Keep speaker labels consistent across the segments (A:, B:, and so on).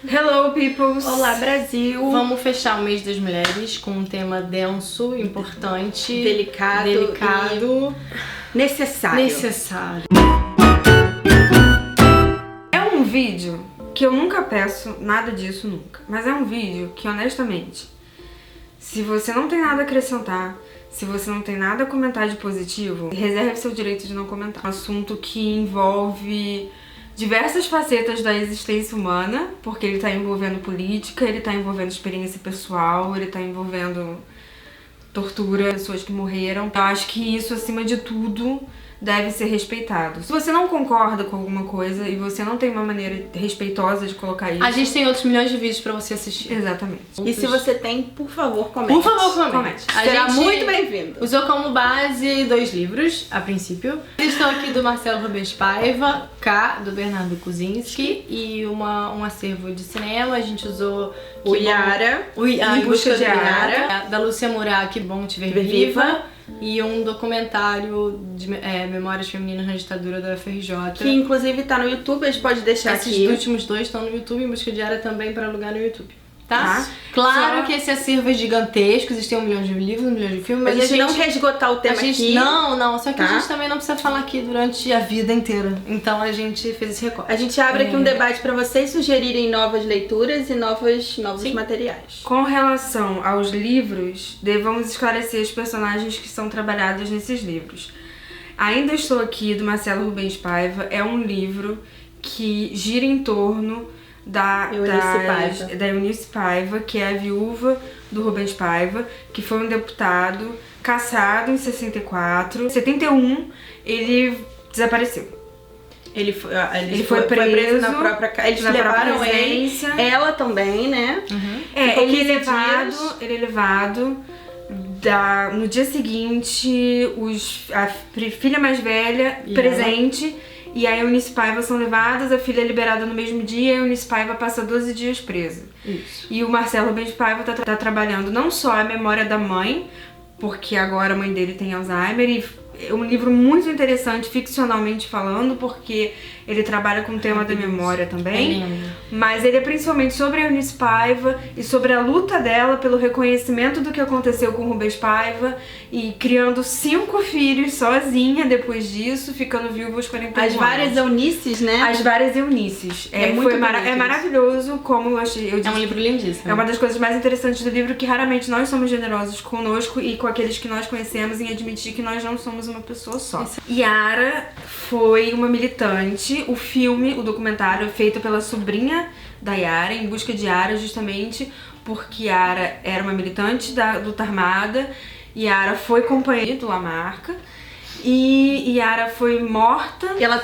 A: Hello, peoples!
B: Olá, Brasil!
C: Vamos fechar o mês das mulheres com um tema denso, importante,
B: delicado
C: e necessário.
A: É um vídeo que eu nunca peço nada disso, nunca. Mas é um vídeo que, honestamente, se você não tem nada a acrescentar, se você não tem nada a comentar de positivo, reserve seu direito de não comentar. Um assunto que envolve diversas facetas da existência humana, porque ele tá envolvendo política, ele tá envolvendo experiência pessoal, ele tá envolvendo tortura, pessoas que morreram. Eu acho que isso, acima de tudo, deve ser respeitado. Se você não concorda com alguma coisa e você não tem uma maneira respeitosa de colocar isso...
C: A gente tem outros milhões de vídeos pra você assistir.
A: Exatamente.
B: E se você tem, por favor, comente.
C: Por favor, comente.
B: Será muito bem-vindo.
C: Usou como base 2 livros, a princípio. Eles estão aqui do Marcelo Rubens Paiva, K, do Bernardo Kuzinski, e um acervo de cinema. A gente usou
B: o Yara,
C: Em Busca de Yara, da Lúcia Murat, Que Bom Te Ver Viva. E um documentário de Memórias Femininas na Ditadura da UFRJ.
B: Que inclusive tá no YouTube, a gente pode deixar
C: Esses
B: aqui.
C: Esses últimos 2 estão no YouTube, Em Busca de Yara também para alugar no YouTube. Tá? Claro que esse acervo é gigantesco, existem 1 milhão de livros, 1 milhão de filmes,
B: mas a gente não quer esgotar o tema aqui.
C: Não, só que a gente também não precisa falar aqui durante a vida inteira. Então a gente fez esse recorte.
B: A gente abre aqui um debate pra vocês sugerirem novas leituras e novos materiais.
A: Com relação aos livros, vamos esclarecer os personagens que são trabalhados nesses livros. Ainda Estou Aqui, do Marcelo Rubens Paiva, é um livro que gira em torno da Eunice Paiva, que é a viúva do Rubens Paiva, que foi um deputado cassado em 64. Em 71, ele desapareceu.
B: Ele foi preso na própria casa. Eles levaram ela também, né?
A: Ele é levado. No dia seguinte, a filha mais velha presente e a Eunice Paiva são levadas, a filha é liberada no mesmo dia e a Eunice Paiva passa 12 dias presa.
C: Isso.
A: E o Marcelo Rubens Paiva tá trabalhando não só a memória da mãe, porque agora a mãe dele tem Alzheimer, e é um livro muito interessante, ficcionalmente falando, porque ele trabalha com o tema da memória também. Mas ele é principalmente sobre a Eunice Paiva e sobre a luta dela pelo reconhecimento do que aconteceu com o Rubens Paiva e criando 5 filhos sozinha depois disso, ficando viúva aos 41 anos.
B: As várias Eunices, né?
A: As várias Eunices. É maravilhoso, como eu achei.
C: É um livro lindíssimo.
A: É uma das coisas mais interessantes do livro, que raramente nós somos generosos conosco e com aqueles que nós conhecemos, em admitir que nós não somos uma pessoa só. Yara foi uma militante. O filme, o documentário, é feito pela sobrinha da Yara, Em Busca de Yara, justamente porque Yara era uma militante da luta armada. Yara foi companheira do Lamarca e Yara foi morta.
B: Ela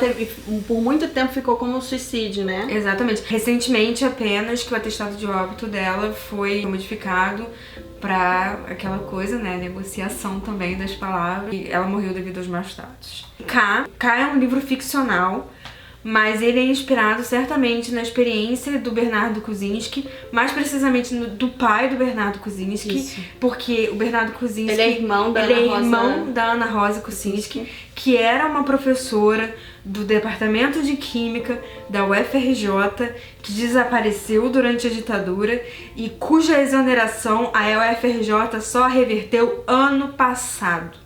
B: por muito tempo ficou como um suicídio, né?
A: Exatamente. Recentemente, apenas que o atestado de óbito dela foi modificado pra aquela coisa, né, negociação também das palavras. E ela morreu devido aos maus tratos. K é um livro ficcional, mas ele é inspirado certamente na experiência do Bernardo Kuzinski, mais precisamente do pai do Bernardo Kuzinski, porque o Bernardo Kuzinski
B: ele é irmão
A: da Ana Rosa Kuzinski, que era uma professora do Departamento de Química da UFRJ, que desapareceu durante a ditadura e cuja exoneração a UFRJ só reverteu ano passado.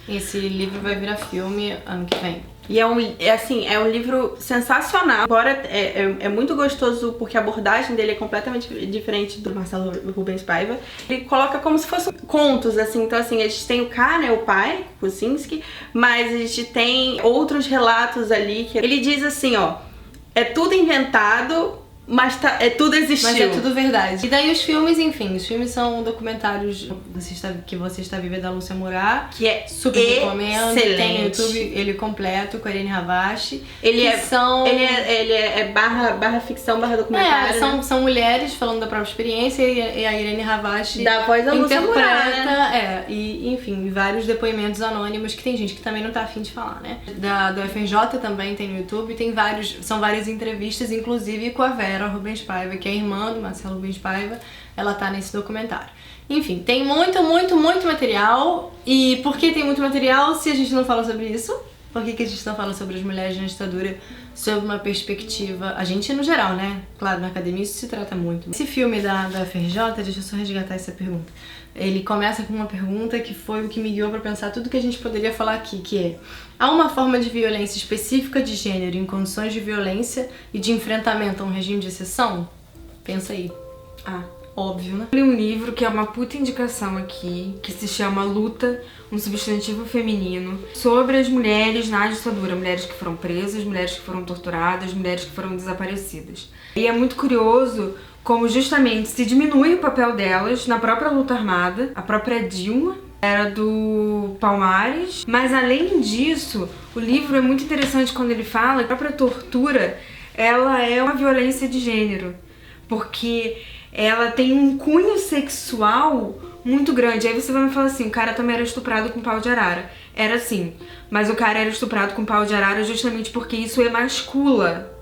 C: Esse livro vai virar filme ano que vem.
B: E é um livro sensacional. Embora é muito gostoso, porque a abordagem dele é completamente diferente do Marcelo Rubens Paiva. Ele coloca como se fossem contos, assim. Então, assim, a gente tem o K, né, o pai, Kuzinski, mas a gente tem outros relatos ali que ele diz assim, ó, é tudo inventado, mas tudo existiu.
C: Mas é tudo verdade. E daí os filmes, enfim, os filmes são documentários que Você Está Viva, da Lúcia Murat,
B: que é
C: super recomendo. Tem no YouTube ele completo com a Irene Ravache. Ele
B: é barra ficção, barra documentário.
C: São mulheres falando da própria experiência e a Irene Ravache
B: dá voz à Lúcia Murat,
C: né? E enfim, vários depoimentos anônimos que tem gente que também não tá afim de falar, né? Do FRJ também tem no YouTube, são várias entrevistas, inclusive com a Vera Rubens Paiva, que é irmã do Marcelo Rubens Paiva. Ela tá nesse documentário. Enfim, tem muito material. E por que tem muito material se a gente não fala sobre isso? Por que a gente tá falando sobre as mulheres na ditadura sob uma perspectiva... A gente no geral, né? Claro, na academia isso se trata muito. Esse filme da FRJ, deixa eu só resgatar essa pergunta. Ele começa com uma pergunta que foi o que me guiou pra pensar tudo que a gente poderia falar aqui, que é: há uma forma de violência específica de gênero em condições de violência e de enfrentamento a um regime de exceção? Pensa aí. Óbvio, né?
A: Eu li um livro que é uma puta indicação aqui, que se chama Luta, um substantivo feminino, sobre as mulheres na ditadura, mulheres que foram presas, mulheres que foram torturadas, mulheres que foram desaparecidas. E é muito curioso como justamente se diminui o papel delas na própria luta armada. A própria Dilma era do Palmares, mas além disso, o livro é muito interessante quando ele fala que a própria tortura, ela é uma violência de gênero, porque ela tem um cunho sexual muito grande. Aí você vai me falar assim, o cara também era estuprado com pau de arara. Era sim, mas o cara era estuprado com pau de arara justamente porque isso emascula.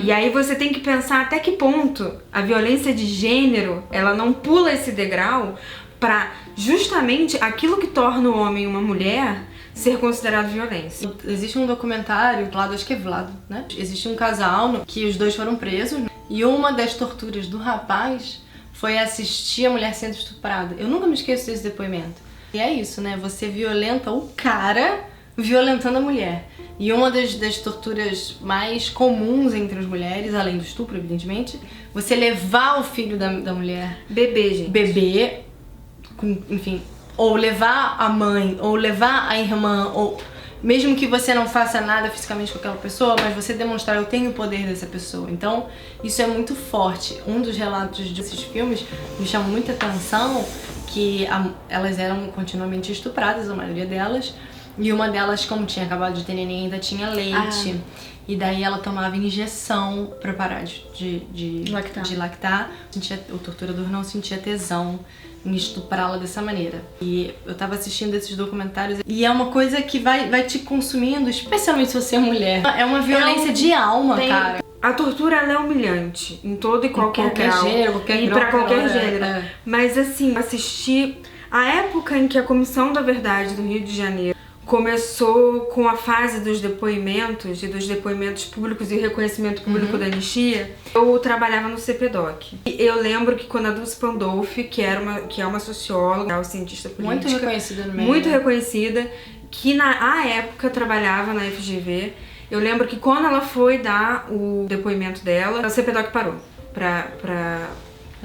A: E aí você tem que pensar até que ponto a violência de gênero, ela não pula esse degrau pra justamente aquilo que torna o homem uma mulher ser considerado violência.
C: Existe um documentário, Vlado, acho que é Vlado, né? Existe um casal que os dois foram presos e uma das torturas do rapaz foi assistir a mulher sendo estuprada. Eu nunca me esqueço desse depoimento. E é isso, né? Você violenta o cara violentando a mulher. E uma das torturas mais comuns entre as mulheres, além do estupro, evidentemente, você levar o filho da mulher...
A: Bebê, gente.
C: Bebê, enfim... Ou levar a mãe, ou levar a irmã, ou... Mesmo que você não faça nada fisicamente com aquela pessoa, mas você demonstrar: eu tenho o poder dessa pessoa. Então, isso é muito forte. Um dos relatos desses filmes me chama muita atenção, que elas eram continuamente estupradas, a maioria delas. E uma delas, como tinha acabado de ter neném, ainda tinha leite. E daí ela tomava injeção pra parar de lactar. O torturador não sentia tesão em estuprá-la dessa maneira. E eu tava assistindo esses documentários e é uma coisa que vai te consumindo, especialmente se você é mulher. É uma violência de alma, cara.
A: A tortura, ela é humilhante em todo e qualquer grau.
C: Gênero,
A: e pra qualquer gênero. Mas assim, assisti a época em que a Comissão da Verdade do Rio de Janeiro começou com a fase dos depoimentos e dos depoimentos públicos e reconhecimento público da anistia. Eu trabalhava no CPDOC. E eu lembro que quando a Dulce Pandolfi, que é uma socióloga, uma cientista política,
C: muito reconhecida no meio,
A: muito reconhecida, que na época trabalhava na FGV, eu lembro que quando ela foi dar o depoimento dela, o CPDOC parou pra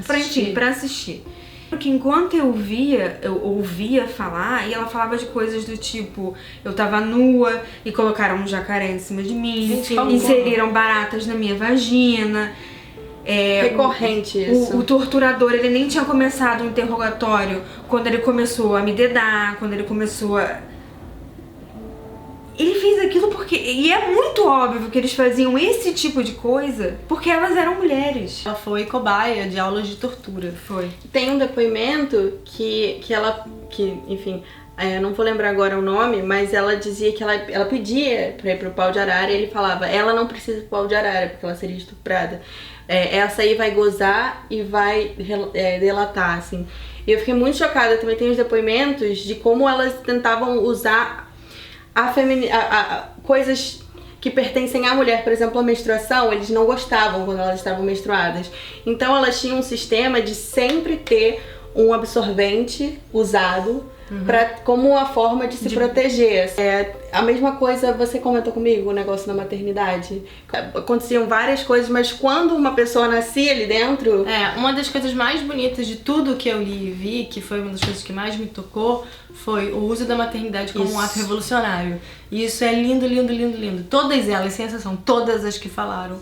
A: assistir. Porque enquanto eu ouvia falar, e ela falava de coisas do tipo: eu tava nua e colocaram um jacaré em cima de mim, inseriram baratas na minha vagina.
B: Recorrente isso.
A: O torturador, ele nem tinha começado o interrogatório quando ele começou a me dedar, quando ele começou a... Ele fez aquilo porque... E é muito óbvio que eles faziam esse tipo de coisa porque elas eram mulheres.
C: Ela foi cobaia de aulas de tortura.
A: Foi.
B: Tem um depoimento que enfim, eu não vou lembrar agora o nome, mas ela dizia que ela pedia pra ir pro pau de arara e ele falava: ela não precisa do pau de arara porque ela seria estuprada. Essa aí vai gozar e vai delatar, assim. E eu fiquei muito chocada. Também tem os depoimentos de como elas tentavam usar coisas que pertencem à mulher. Por exemplo, a menstruação, eles não gostavam quando elas estavam menstruadas. Então elas tinham um sistema de sempre ter um absorvente usado como uma forma de se proteger. A mesma coisa, você comentou comigo o negócio da maternidade. Aconteciam várias coisas, mas quando uma pessoa nascia ali dentro...
C: Uma das coisas mais bonitas de tudo que eu li e vi, que foi uma das coisas que mais me tocou, foi o uso da maternidade como um ato revolucionário. E isso é lindo, lindo, lindo, lindo. Todas elas, sem exceção, todas as que falaram,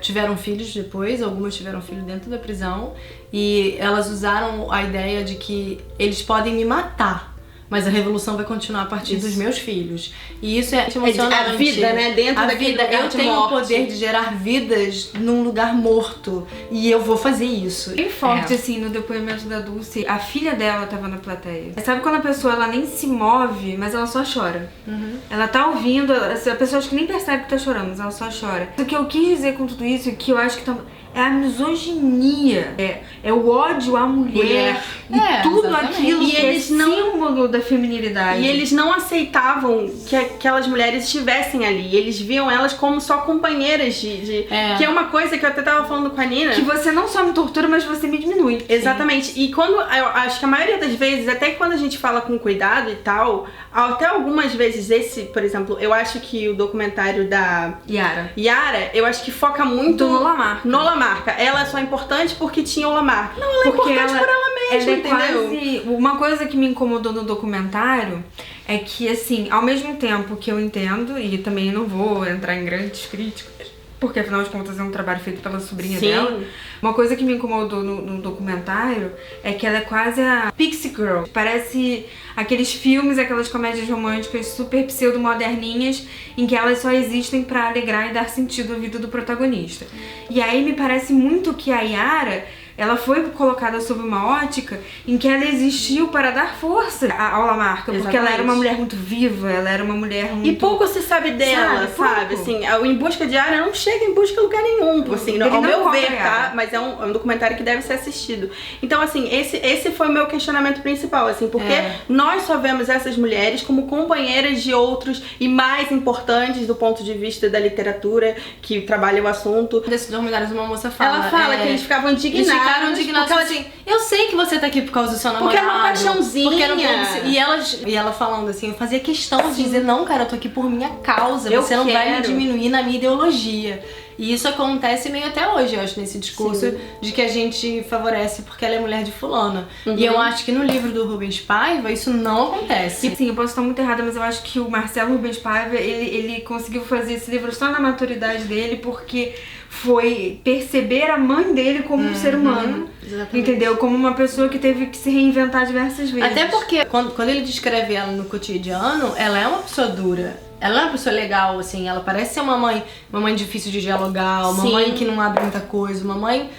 C: tiveram filhos depois, algumas tiveram filho dentro da prisão, e elas usaram a ideia de que eles podem me matar, mas a revolução vai continuar a partir dos meus filhos. E isso é emocionante.
B: A vida, né? Dentro daquele lugar de morte.
C: Eu tenho o poder de gerar vidas num lugar morto. E eu vou fazer isso.
A: Bem forte, assim, no depoimento da Dulce, a filha dela tava na plateia. Sabe quando a pessoa, ela nem se move, mas ela só chora? Ela tá ouvindo, a pessoa acho que nem percebe que tá chorando, mas ela só chora. O que eu quis dizer com tudo isso, que eu acho que é a misoginia, é o ódio à mulher. E tudo
C: exatamente.
A: aquilo
B: E
A: que
B: eles
A: é
B: não-
A: símbolo da feminilidade.
B: E eles não aceitavam que aquelas mulheres estivessem ali. Eles viam elas como só companheiras que é uma coisa que eu até tava falando com a Nina.
A: Que você não só me tortura, mas você me diminui.
B: Exatamente. E quando, eu acho que a maioria das vezes, até quando a gente fala com cuidado e tal, até algumas vezes esse, por exemplo, eu acho que o documentário da Yara, eu acho que foca muito
A: Do Lamarca.
B: no Lamarca. Ela só é importante porque tinha o Lamarca. Não, ela é importante por ela mesma, entendeu?
A: Quase... Uma coisa que me incomodou no documentário é que, assim, ao mesmo tempo que eu entendo, e também não vou entrar em grandes críticas, porque afinal de contas é um trabalho feito pela sobrinha
B: Sim.
A: dela. Uma coisa que me incomodou no documentário é que ela é quase a Pixie Girl. Parece aqueles filmes, aquelas comédias românticas super pseudo-moderninhas em que elas só existem pra alegrar e dar sentido à vida do protagonista. E aí me parece muito que a Yara, ela foi colocada sob uma ótica em que ela existiu para dar força ao Lamarca, porque ela era uma mulher muito viva, ela era uma mulher muito...
B: E pouco se sabe dela, sabe?
A: Pouco.
B: Assim, o Em Busca de Yara não chega em busca de lugar nenhum, assim,
A: Ele
B: ao
A: não
B: meu
A: encontra
B: ver,
A: Yara.
B: tá? Mas é um documentário que deve ser assistido. Então, assim, esse foi o meu questionamento principal, assim, porque nós só vemos essas mulheres como companheiras de outros e mais importantes do ponto de vista da literatura que trabalha o assunto.
C: Desses documentários, uma moça fala.
B: Ela fala que eles ficavam indignados.
C: Eles ficaram indignados,
B: porque
C: assim, eu sei que você tá aqui por causa do seu namorado.
B: Porque era uma paixãozinha.
C: Porque era e ela falando assim, eu fazia questão de dizer, não, cara, eu tô aqui por minha causa,
B: Eu
C: você não vai me
B: quero.
C: diminuir na minha ideologia. E isso acontece meio até hoje, eu acho, nesse discurso de que a gente favorece porque ela é mulher de fulano. E eu acho que no livro do Rubens Paiva isso não acontece.
A: Sim, eu posso estar muito errada, mas eu acho que o Marcelo Rubens Paiva, ele conseguiu fazer esse livro só na maturidade dele, porque foi perceber a mãe dele como um ser humano.
C: Exatamente.
A: Entendeu? Como uma pessoa que teve que se reinventar diversas vezes.
C: Até porque quando ele descreve ela no cotidiano, ela é uma pessoa dura. Ela é uma pessoa legal, assim, ela parece ser uma mãe difícil de dialogar, uma
B: Sim.
C: mãe que não abre muita coisa, uma mãe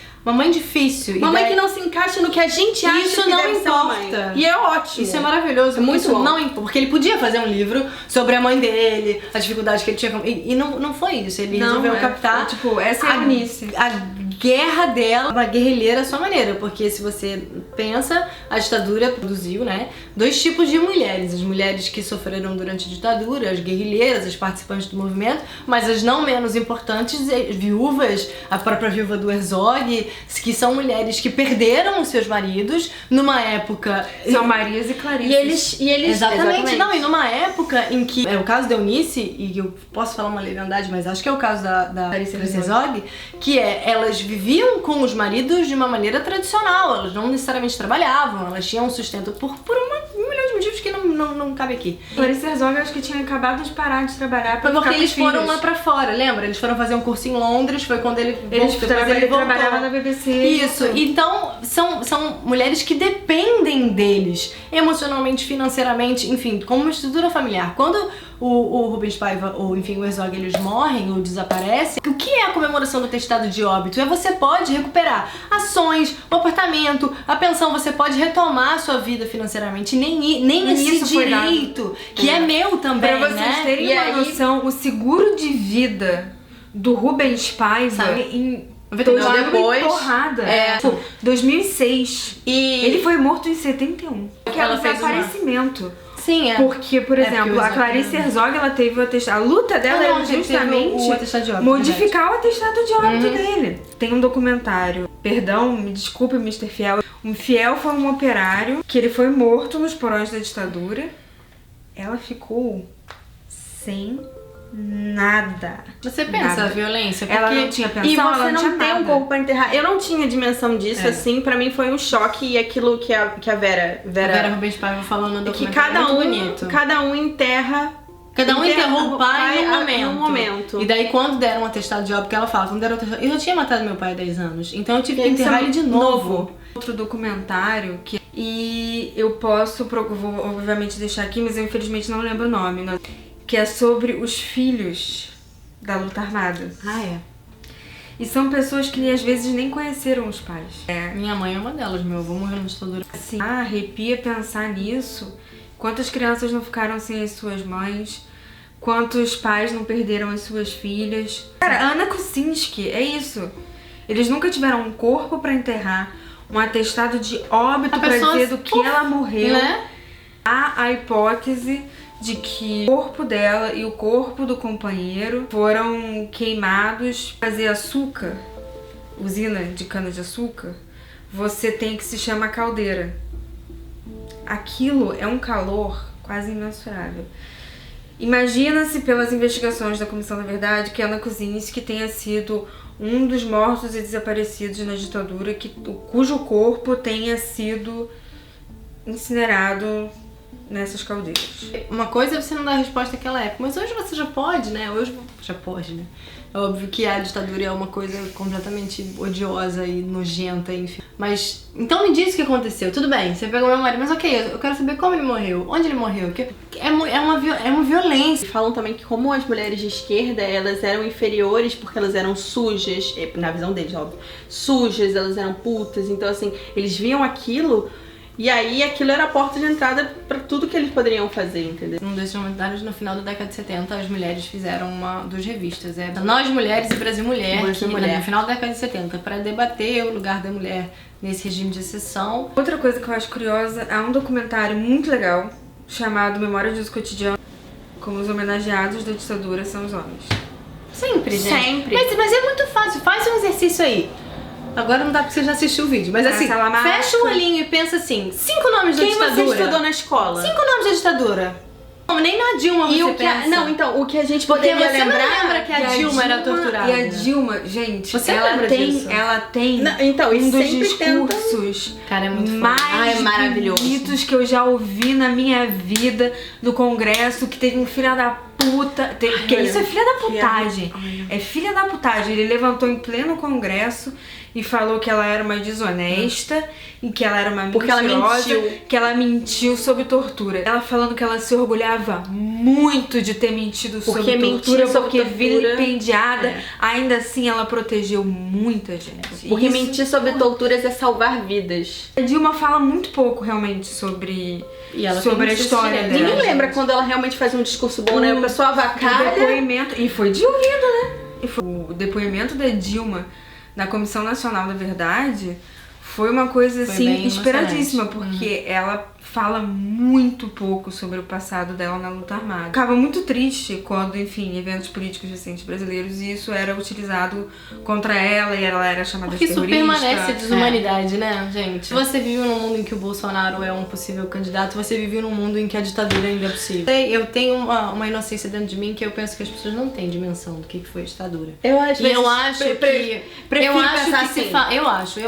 C: difícil.
B: Uma mãe que não se encaixa no que a gente acha
C: Isso
B: que
C: não
B: deve ser uma mãe.
C: importa.
B: E é ótimo.
C: Isso é maravilhoso,
B: É muito
C: isso
B: bom.
C: não importa. Porque ele podia fazer um livro sobre a mãe dele, as dificuldades que ele tinha. E não foi isso. Ele resolveu captar.
A: Tipo, essa é a Eunice.
C: A guerra dela, uma guerrilheira à sua maneira. Porque se você pensa, a ditadura produziu, né, dois tipos de mulheres. As mulheres que sofreram durante a ditadura, as guerrilheiras, as participantes do movimento, mas as não menos importantes, viúvas, a própria viúva do Herzog, que são mulheres que perderam os seus maridos numa época...
A: São Marias e Clarice.
B: E eles
C: Exatamente. Não, e numa época em que é o caso da Eunice, e eu posso falar uma leviandade, mas acho que é o caso da
A: Clarice
C: Herzog, que elas viviam com os maridos de uma maneira tradicional, elas não necessariamente trabalhavam, elas tinham um sustento por um milhão de motivos que não cabe aqui.
A: Clarice Herzog, eu acho que tinha acabado de parar de trabalhar pra
C: Foi porque
A: ficar com
C: eles
A: os
C: foram
A: filhos.
C: lá pra fora, lembra? Eles foram fazer um curso em Londres, foi quando ele
A: Eles
C: voltou, depois ele voltou.
A: trabalhavam na BBC.
C: Isso, então são mulheres que dependem deles emocionalmente, financeiramente, enfim, como uma estrutura familiar. Quando o Rubens Paiva, ou enfim, o Herzog, eles morrem ou desaparecem, o que é a comemoração do atestado de óbito? Você pode recuperar ações, o apartamento, a pensão, você pode retomar a sua vida financeiramente, nem esse
A: isso foi dado.
C: direito, que é meu também,
A: Pra vocês
C: né?
A: terem
B: E
A: uma
B: aí-
A: noção, o seguro de vida do Rubens Paiva
C: Sabe?
A: em
C: 99
A: depois, porrada. Tipo, 2006.
B: E
A: Ele foi morto em 71.
C: Ela
A: Aquela
C: fez uma-
A: desaparecimento.
C: Sim, é.
A: Porque, por exemplo,
C: porque o
A: a
C: Herzog
A: Clarice Herzog, ela teve o atestado. A luta dela era
C: ele teve
A: justamente
C: o atestado de óbito,
A: modificar o atestado de óbito dele. Tem um documentário, perdão, me desculpe, Mr. Fiel. Um fiel foi um operário que ele foi morto nos porões da ditadura. Ela ficou sem nada.
C: Você pensa
A: Nada.
C: a violência, porque
A: Ela não tinha pensão,
B: E você
A: ela não
B: não
A: tinha
B: tem um
A: nada.
B: corpo pra enterrar. Eu não tinha dimensão disso, assim, pra mim foi um choque. E aquilo que a Vera
C: a Vera Rubens Paiva falou no
B: que
C: documentário muito bonito.
B: cada um enterra.
C: Cada um enterrou o pai num
B: num momento.
C: E daí quando deram um atestado de óbito, que ela fala, quando deram um atestado, eu já tinha matado meu pai há 10 anos, então eu tive que
B: Tem que
C: enterrar
B: ser
C: ele de novo.
A: Outro documentário que... E eu posso, vou obviamente deixar aqui, mas eu infelizmente não lembro o nome, né? Que é sobre os filhos da luta armada.
C: Ah, é.
A: E são pessoas que às vezes nem conheceram os pais.
C: Minha mãe é uma delas, meu avô morreu no ditadura.
A: Assim, arrepia pensar nisso. Quantas crianças não ficaram sem as suas mães? Quantos pais não perderam as suas filhas? Cara, Ana Kucinski, é isso. Eles nunca tiveram um corpo pra enterrar, um atestado de óbito pra dizer do que ela morreu.
C: Né?
A: Há a hipótese de que o corpo dela e o corpo do companheiro foram queimados pra fazer açúcar, usina de cana-de-açúcar. Você tem que se chama caldeira. Aquilo é um calor quase imensurável. Imagina-se pelas investigações da Comissão da Verdade que Ana Kuczynski tenha sido um dos mortos e desaparecidos na ditadura, cujo corpo tenha sido incinerado nessas caldeiras.
C: Uma coisa é você não dar a resposta naquela época, mas hoje você já pode, né? Hoje já pode, né? É óbvio que a ditadura é uma coisa completamente odiosa e nojenta, enfim. Mas, então me diz o que aconteceu. Tudo bem, você pegou meu marido, mas ok, eu quero saber como ele morreu, onde ele morreu. Porque é uma violência.
B: Falam também que como as mulheres de esquerda, elas eram inferiores porque elas eram sujas, na visão deles, óbvio, sujas, elas eram putas, então assim, eles viam aquilo e aí aquilo era a porta de entrada pra tudo que eles poderiam fazer, entendeu?
C: Num desses documentários, no final da década de 70, as mulheres fizeram duas revistas, Nós Mulheres e Brasil Mulher, no final da década de 70, pra debater o lugar da mulher nesse regime de exceção.
A: Outra coisa que eu acho curiosa é um documentário muito legal chamado Memória de Uso Cotidiano, como os homenageados da ditadura são os homens.
C: Sempre, gente.
B: Sempre.
C: Mas é muito fácil, faz um exercício aí. Agora não dá porque você já assistiu o vídeo, mas assim, fecha o olhinho e pensa assim, 5 nomes da ditadura.
B: Quem você estudou na escola?
C: 5 nomes da ditadura. Nem na Dilma você pensa.
B: Não, então, o que a gente
C: Porque
B: poderia
C: você
B: lembrar...
C: não lembra que a Dilma era torturada.
A: E a Dilma, gente,
C: Você lembra disso?
A: ela tem
B: Não, então,
A: um dos
B: sempre
A: discursos
C: Cara, é muito
A: mais
B: maravilhoso.
A: bonitos que eu já ouvi na minha vida no Congresso, que teve um filho da puta... Porque isso é filha da putagem. É filha da putagem. Ele levantou em pleno Congresso e falou que ela era uma desonesta e que ela era uma
B: porque
A: mentirosa,
B: ela mentiu.
A: que ela mentiu sobre tortura. Ela falando que ela se orgulhava muito de ter mentido sobre tortura, porque vilipendiada, ainda assim ela protegeu muita gente.
B: Porque mentir sobre torturas é salvar vidas.
A: A Dilma fala muito pouco realmente sobre a história dela.
B: Ninguém lembra quando ela realmente faz um discurso bom, né? O pessoal avacalha.
A: O depoimento, e foi de ouvido, né? E foi o depoimento da Dilma na Comissão Nacional da Verdade foi uma coisa assim esperadíssima, porque ela fala muito pouco sobre o passado dela na luta armada. Ficava muito triste quando, enfim, eventos políticos recentes brasileiros, e isso era utilizado contra ela e ela era chamada de terrorista.
C: Porque isso permanece desumanidade, né, gente? Se você vive num mundo em que o Bolsonaro é um possível candidato, você vive num mundo em que a ditadura ainda é possível. Eu tenho uma inocência dentro de mim que eu penso que as pessoas não têm dimensão do que foi a ditadura.
B: Eu acho
C: que eu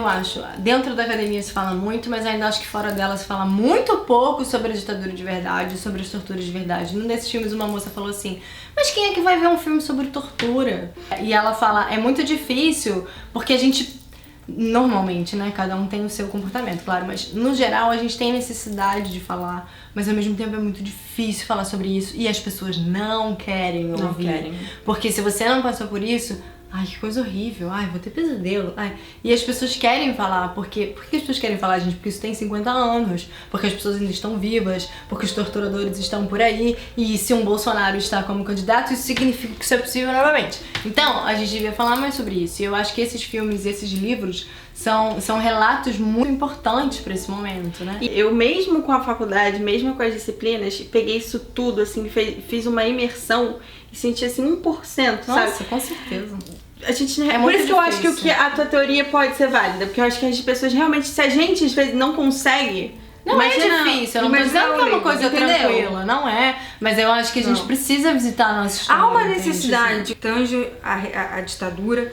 C: acho. Dentro da academia se fala muito, mas ainda acho que fora dela se fala muito pouco sobre a ditadura de verdade, sobre as torturas de verdade. Num desses filmes uma moça falou assim, mas quem é que vai ver um filme sobre tortura? E ela fala, é muito difícil, porque a gente, normalmente, né, cada um tem o seu comportamento, claro, mas no geral a gente tem necessidade de falar, mas ao mesmo tempo é muito difícil falar sobre isso e as pessoas não querem ouvir.
B: Não querem.
C: Porque se você não passou por isso, ai, que coisa horrível, ai, vou ter pesadelo, ai. E as pessoas querem falar, por que as pessoas querem falar, gente? Porque isso tem 50 anos, porque as pessoas ainda estão vivas, porque os torturadores estão por aí, e se um Bolsonaro está como candidato, isso significa que isso é possível novamente. Então, a gente devia falar mais sobre isso, e eu acho que esses filmes, esses livros, são relatos muito importantes pra esse momento, né?
B: E eu mesmo com a faculdade, mesmo com as disciplinas, peguei isso tudo, assim, fiz uma imersão e senti assim 1%, sabe?
C: Nossa, com certeza.
B: A gente,
C: é
B: por isso que eu
C: difícil.
B: acho que a tua teoria pode ser válida, porque eu acho que as pessoas realmente, se a gente às vezes não consegue...
C: Não é difícil, eu não tô dizendo que é uma coisa tranquila, não é, mas eu acho que a gente precisa visitar a nossa história.
A: Há uma necessidade, tange a ditadura,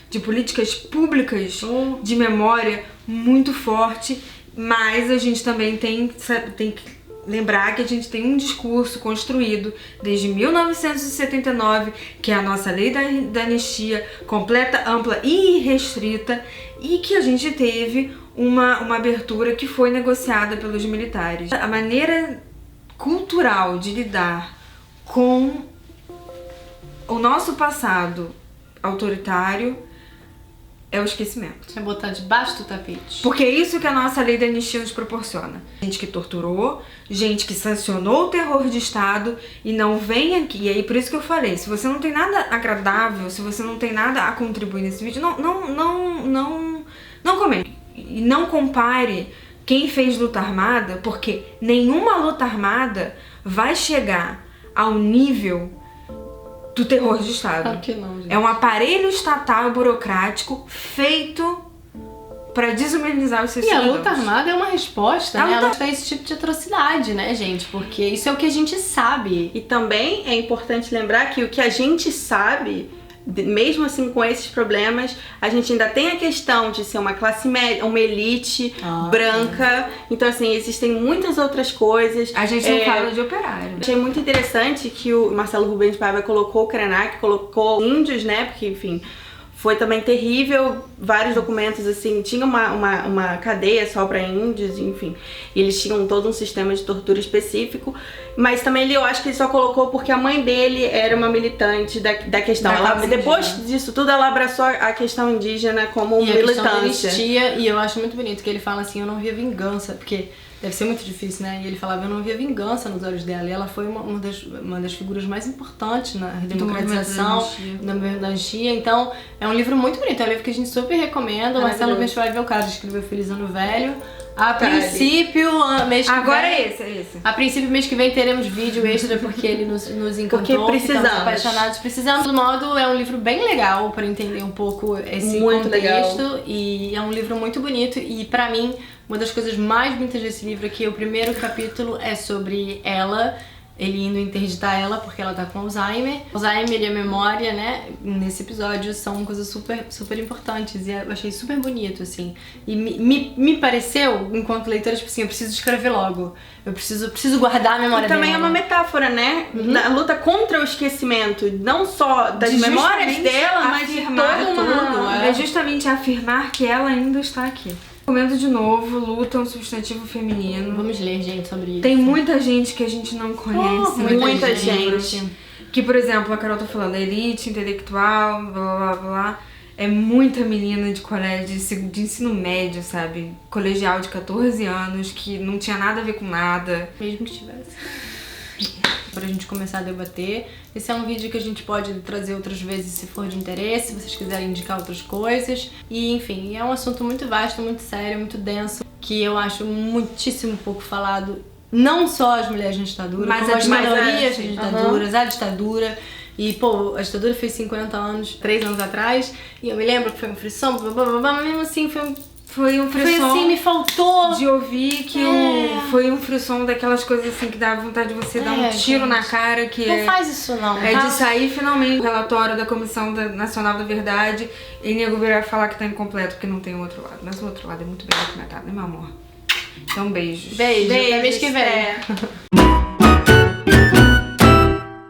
A: de políticas públicas de memória muito forte, mas a gente também tem que lembrar que a gente tem um discurso construído desde 1979, que é a nossa lei da anistia completa, ampla e irrestrita, e que a gente teve uma abertura que foi negociada pelos militares. A maneira cultural de lidar com o nosso passado autoritário é o esquecimento.
C: É botar debaixo do tapete.
A: Porque é isso que a nossa lei da anistia nos proporciona. Gente que torturou, gente que sancionou o terror de Estado e não vem aqui. E aí, por isso que eu falei, se você não tem nada agradável, se você não tem nada a contribuir nesse vídeo, não comente. E não compare quem fez luta armada, porque nenhuma luta armada vai chegar ao nível do terror de Estado.
C: Claro que não, gente.
A: É um aparelho estatal burocrático feito pra desumanizar os seus
C: E a
A: cidadãos.
C: luta armada é uma resposta,
A: A
C: né?
A: luta-
C: Ela faz esse tipo de atrocidade, né, gente? Porque isso é o que a gente sabe.
B: E também é importante lembrar que o que a gente sabe, mesmo assim com esses problemas, a gente ainda tem a questão de ser uma classe média, uma elite branca. Então, assim, existem muitas outras coisas.
A: A gente não fala de operário.
B: Achei muito interessante que o Marcelo Rubens Paiva colocou o Krenak, colocou índios, né? Porque, enfim, foi também terrível. Vários documentos, assim, tinha uma cadeia só pra índios, enfim. E eles tinham todo um sistema de tortura específico. Mas também eu acho que ele só colocou porque a mãe dele era uma militante da questão.
A: Da causa
B: Depois
A: indígena.
B: disso tudo, ela abraçou a questão indígena como
C: E a questão da
B: militância.
C: anistia, e eu acho muito bonito que ele fala assim, eu não via vingança, porque deve ser muito difícil, né? E ele falava, eu não via vingança nos olhos dela. E ela foi uma das figuras mais importantes na democratização, no movimento da anistia. Então, é um livro muito bonito, é um livro que a gente super recomenda. O Marcelo Rubens Paiva é o cara que escreveu Feliz Ano Velho. A princípio, mês que
A: Agora
C: vem...
A: é esse.
C: A princípio, mês que vem teremos vídeo extra porque ele nos encantou.
B: Porque precisamos.
C: Estamos apaixonados. Precisamos. Do modo, é um livro bem legal para entender um pouco esse
B: Muito
C: contexto.
B: legal.
C: E é um livro muito bonito. E pra mim, uma das coisas mais bonitas desse livro é que o primeiro capítulo é sobre ela. Ele indo interditar ela porque ela tá com Alzheimer. Alzheimer e a memória, né, nesse episódio são coisas super, super importantes. E eu achei super bonito, assim. E me pareceu, enquanto leitora, tipo assim, eu preciso escrever logo. Eu preciso guardar a memória
B: E também
C: dela.
B: é uma metáfora, né? Da luta contra o esquecimento. Não só das
A: De
B: memórias
A: justamente
B: dela, mas de
A: afirmar
B: toda uma...
C: tudo,
A: É justamente afirmar que ela ainda está aqui. Recomendo de novo, luta é um substantivo feminino.
C: Vamos ler, gente, sobre isso.
A: Tem muita gente que a gente não conhece.
B: muita
A: gente.
B: gente.
A: Que, por exemplo, a Carol tá falando, elite, intelectual, blá blá blá blá. É muita menina de colégio, de ensino médio, sabe? Colegial de 14 anos, que não tinha nada a ver com nada.
C: Mesmo que tivesse. Pra gente começar a debater. Esse é um vídeo que a gente pode trazer outras vezes se for de interesse, se vocês quiserem indicar outras coisas. E, enfim, é um assunto muito vasto, muito sério, muito denso, que eu acho muitíssimo pouco falado. Não só as mulheres na ditadura,
A: Mas
C: como as minorias
A: antes.
C: nas ditaduras, a ditadura. E, pô, a ditadura fez 50 anos, 3 anos atrás, e eu me lembro que foi um frisson, blá, blá, blá, blá, mas mesmo assim
A: Foi um
C: foi
A: frisson
C: assim, me faltou.
A: de ouvir que foi um frisson daquelas coisas assim que dá vontade de você dar um tiro
C: gente.
A: na cara, que
C: Não faz isso não,
A: é
C: tá?
A: de sair finalmente o relatório da Comissão Nacional da Verdade e nego virar falar que tá incompleto porque não tem o outro lado. Mas o outro lado é muito bem documentado, né, meu amor? Então, beijos.
C: Beijo, até mês que vem.